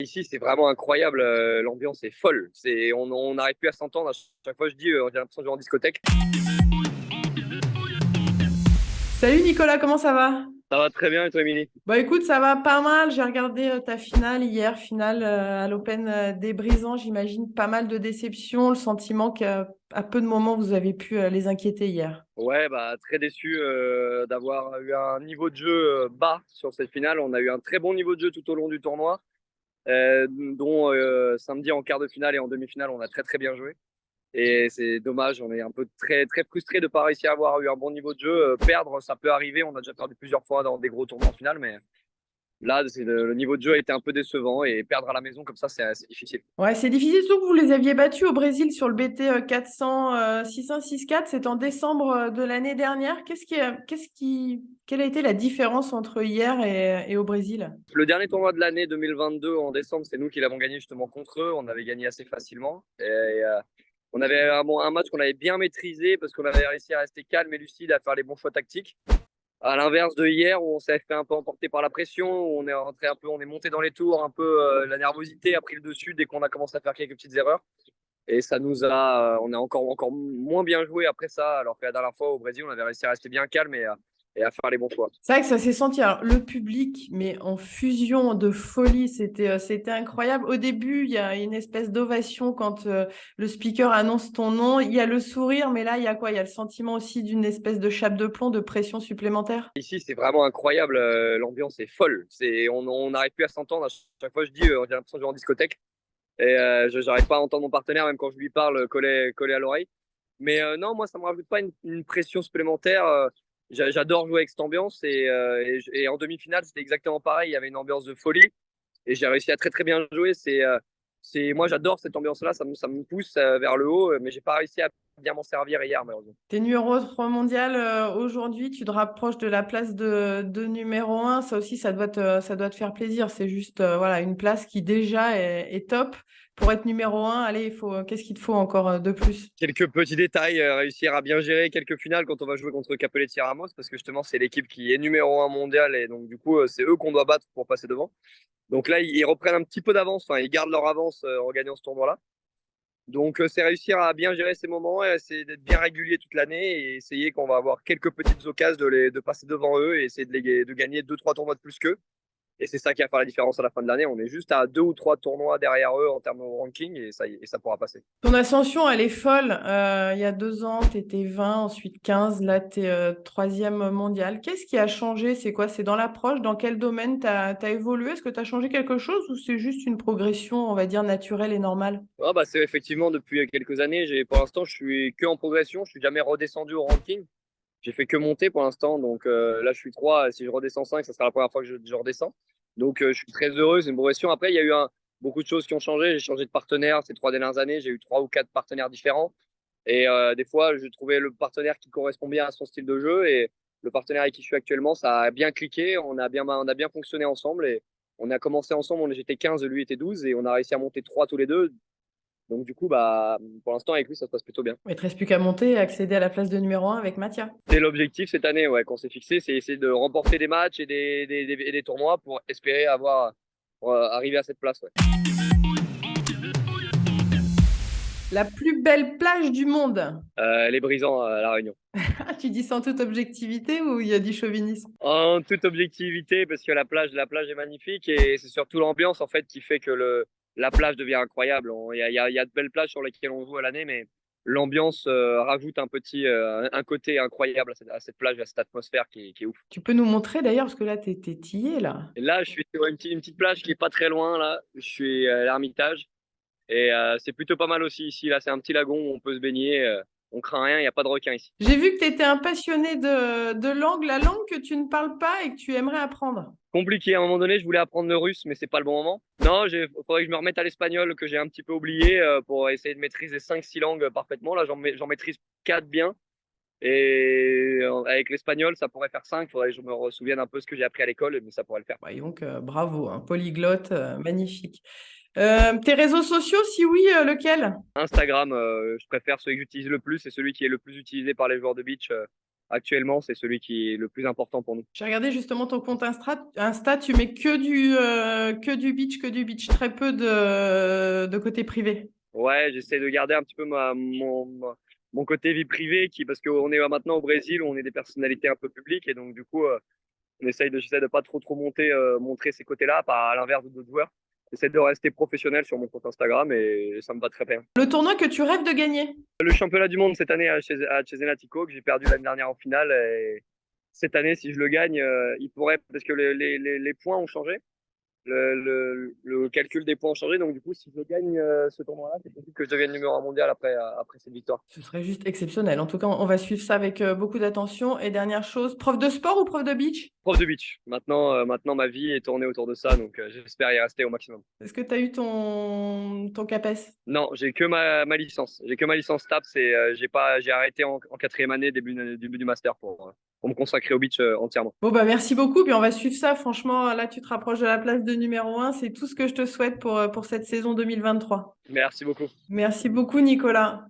Ici, c'est vraiment incroyable. L'ambiance est folle. On n'arrive plus à s'entendre. À chaque fois, je dis, j'ai l'impression de jouer en discothèque. Salut Nicolas, comment ça va? Ça va très bien, et toi, Émilie? Bah écoute, ça va pas mal. J'ai regardé ta finale hier, finale à l'Open des Brisants. J'imagine pas mal de déceptions, le sentiment qu'à peu de moments vous avez pu les inquiéter hier. Ouais, bah, très déçu d'avoir eu un niveau de jeu bas sur cette finale. On a eu un très bon niveau de jeu tout au long du tournoi, dont samedi en quart de finale et en demi-finale, on a très très bien joué. Et c'est dommage, on est un peu très très frustré de pas réussir à avoir eu un bon niveau de jeu. Perdre, ça peut arriver. On a déjà perdu plusieurs fois dans des gros tournois en finale, mais là, le niveau de jeu a été un peu décevant et perdre à la maison comme ça, c'est assez difficile. Ouais, c'est difficile, surtout que vous les aviez battus au Brésil sur le BT 400 6-1, 6-4. C'est en décembre de l'année dernière. Quelle a été la différence entre hier et au Brésil? Le dernier tournoi de l'année 2022 en décembre, c'est nous qui l'avons gagné justement contre eux. On avait gagné assez facilement. On avait un match qu'on avait bien maîtrisé parce qu'on avait réussi à rester calme et lucide, à faire les bons choix tactiques. À l'inverse de hier où on s'est fait un peu emporter par la pression, où on est rentré un peu, on est monté dans les tours, un peu la nervosité a pris le dessus dès qu'on a commencé à faire quelques petites erreurs. Et ça nous a, on a encore moins bien joué après ça, alors que la dernière fois au Brésil, on avait réussi à rester bien calme et à faire les bons choix. C'est vrai que ça s'est senti. Alors, le public, mais en fusion de folie, c'était incroyable. Au début, il y a une espèce d'ovation quand le speaker annonce ton nom. Il y a le sourire, mais là, il y a quoi? Il y a le sentiment aussi d'une espèce de chape de plomb, de pression supplémentaire. Ici, c'est vraiment incroyable. L'ambiance est folle. On n'arrive plus à s'entendre. À chaque fois, je dis, j'ai l'impression de jouer en discothèque. Et je n'arrive pas à entendre mon partenaire, même quand je lui parle collé à l'oreille. Mais non, moi, ça me rajoute pas une pression supplémentaire. J'adore jouer avec cette ambiance. Et en demi-finale, c'était exactement pareil. Il y avait une ambiance de folie. Et j'ai réussi à très, très bien jouer. Moi, j'adore cette ambiance-là. Ça me pousse vers le haut. Mais j'ai pas réussi à bien m'en servir hier, malheureusement. T'es numéro 3 mondial aujourd'hui, tu te rapproches de la place de numéro un. Ça aussi, ça doit te faire plaisir. C'est juste voilà, une place qui déjà est top. Pour être numéro un, allez, qu'est-ce qu'il te faut encore de plus? Quelques petits détails, réussir à bien gérer quelques finales quand on va jouer contre Capelletti Ramos, parce que justement, c'est l'équipe qui est numéro un mondial et donc, du coup, c'est eux qu'on doit battre pour passer devant. Donc là, ils reprennent un petit peu d'avance, enfin, ils gardent leur avance en gagnant ce tournoi-là. Donc, c'est réussir à bien gérer ces moments et essayer d'être bien régulier toute l'année et essayer qu'on va avoir quelques petites occasions de passer devant eux et essayer de gagner deux, trois tournois de plus qu'eux. Et c'est ça qui va faire la différence à la fin de l'année. On est juste à deux ou trois tournois derrière eux en termes de ranking et ça pourra passer. Ton ascension, elle est folle. Il y a 2 ans, tu étais 20, ensuite 15. Là, tu es troisième mondial. Qu'est-ce qui a changé? C'est quoi? C'est dans l'approche? Dans quel domaine tu as évolué? Est-ce que tu as changé quelque chose ou c'est juste une progression, on va dire, naturelle et normale? Ah bah c'est effectivement depuis quelques années, pour l'instant je suis que en progression, je suis jamais redescendu au ranking. J'ai fait que monter pour l'instant, donc là je suis 3. Si je redescends 5, ça sera la première fois que je redescends. Donc je suis très heureux, c'est une progression. Après il y a eu beaucoup de choses qui ont changé, j'ai changé de partenaire ces 3 dernières années, j'ai eu 3 ou 4 partenaires différents. Et des fois je trouvais le partenaire qui correspond bien à son style de jeu et le partenaire avec qui je suis actuellement, ça a bien cliqué, on a bien fonctionné ensemble et on a commencé ensemble, j'étais 15, lui était 12 et on a réussi à monter 3 tous les deux. Donc du coup, bah, pour l'instant, avec lui, ça se passe plutôt bien. Il ne te reste plus qu'à monter et accéder à la place de numéro un avec Mathia. C'est l'objectif cette année, ouais, qu'on s'est fixé, c'est essayer de remporter des matchs et des tournois pour espérer arriver à cette place. Ouais. La plus belle plage du monde. Les brisants à La Réunion. Ah, tu dis ça en toute objectivité ou il y a du chauvinisme? En toute objectivité, parce que la plage est magnifique et c'est surtout l'ambiance en fait qui fait que la plage devient incroyable. Il y a de belles plages sur lesquelles on joue à l'année, mais l'ambiance rajoute un côté incroyable à cette plage, à cette atmosphère qui est ouf. Tu peux nous montrer d'ailleurs, parce que là, t'es tillé, là. Et là, je suis sur une petite plage qui est pas très loin, là. Je suis à l'Ermitage. Et c'est plutôt pas mal aussi ici. Là, c'est un petit lagon où on peut se baigner. On craint rien, il n'y a pas de requin ici. J'ai vu que tu étais un passionné de langue, la langue que tu ne parles pas et que tu aimerais apprendre. Compliqué, à un moment donné, je voulais apprendre le russe, mais c'est pas le bon moment. Non, faudrait que je me remette à l'espagnol, que j'ai un petit peu oublié, pour essayer de maîtriser 5 6 langues parfaitement. Là, j'en maîtrise 4 bien. Et avec l'espagnol, ça pourrait faire 5. Faudrait que je me souvienne un peu ce que j'ai appris à l'école, mais ça pourrait le faire. Voyons que bravo, un polyglotte, magnifique. Tes réseaux sociaux, si oui, lequel? Instagram, je préfère celui que j'utilise le plus, c'est celui qui est le plus utilisé par les joueurs de beach. actuellement, c'est celui qui est le plus important pour nous. J'ai regardé justement ton compte Insta, tu mets que du beach, très peu de côté privé. Ouais, j'essaie de garder un petit peu mon côté vie privée parce qu'on est maintenant au Brésil, où on est des personnalités un peu publiques et donc du coup, j'essaie de pas trop montrer ces côtés-là, pas à l'inverse d'autres joueurs. J'essaie de rester professionnel sur mon compte Instagram et ça me va très bien. Le tournoi que tu rêves de gagner? Le championnat du monde cette année à Cesenatico, que j'ai perdu l'année dernière en finale. Et cette année, si je le gagne, il pourrait, parce que les points ont changé. Le calcul des points ont changé. Donc, du coup, si je gagne ce tournoi-là, c'est possible que je devienne numéro 1 mondial après cette victoire. Ce serait juste exceptionnel. En tout cas, on va suivre ça avec beaucoup d'attention. Et dernière chose, prof de sport ou prof de beach? Prof de beach. Maintenant, ma vie est tournée autour de ça. Donc, j'espère y rester au maximum. Est-ce que tu as eu ton CAPES? Non, j'ai que ma licence. J'ai que ma licence TAPS et j'ai arrêté en quatrième année, début du master pour me consacrer au beach entièrement. Bon, bah, merci beaucoup. Puis on va suivre ça. Franchement, là, tu te rapproches de la place de numéro 1. C'est tout ce que je te souhaite pour cette saison 2023. Merci beaucoup. Merci beaucoup, Nicolas.